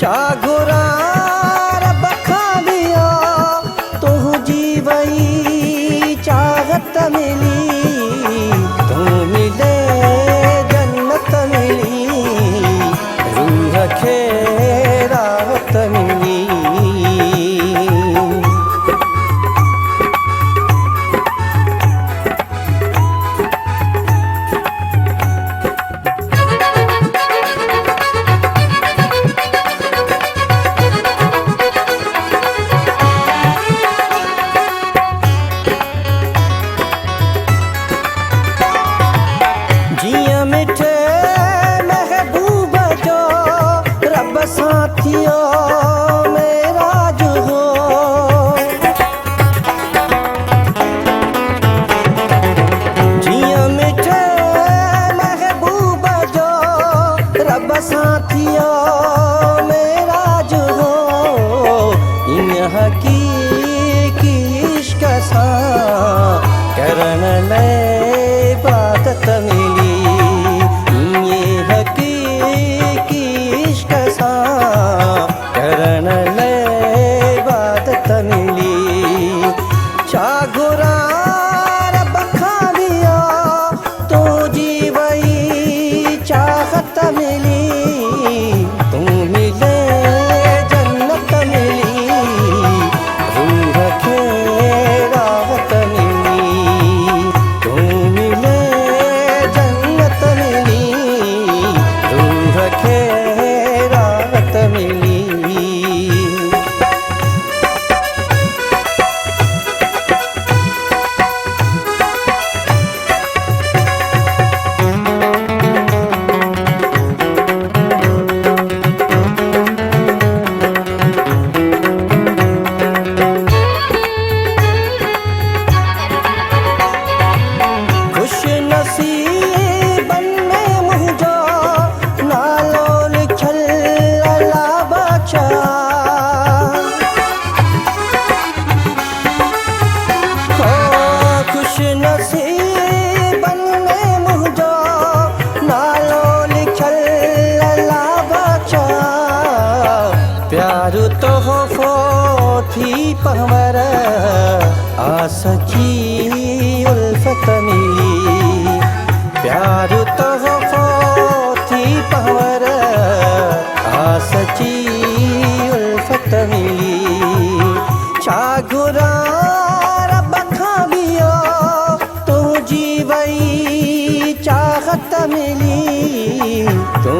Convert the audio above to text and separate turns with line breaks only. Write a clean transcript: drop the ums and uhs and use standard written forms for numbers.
घुरा रब खालिया तू जीवई चाहत मिली तू मिले जन्नत मिली रूह खे राहत मिली। जिया मिठे महबूब जो रब साथियो मेरा जो हो जिया मिठे महबूब जो रब साथियो मेरा जो हो इन हकीकी इश्क सा करन ले इबादत मिली ये हकीकी इश्क सा करन ले इबादत मिली। घुरा रब खालिया तू जीवई चाहत मिली तू मिले जन्नत मिली रूह खे राहत मिली तू मिले जन्नत मिली रूह खे राहत मिली। खुश नसीबन में मुझो नालो लिखल अल्लाह बचा हो खुश नसीबन में मुझो नालो लिखल अल्लाह बचा प्यार तो हो थी पहवर आस की उल्फत मिली प्यार तो हो थी पहवर आस की उल्फत मिली। घुरा रब खालिया तू जीवई चाहत मिली तू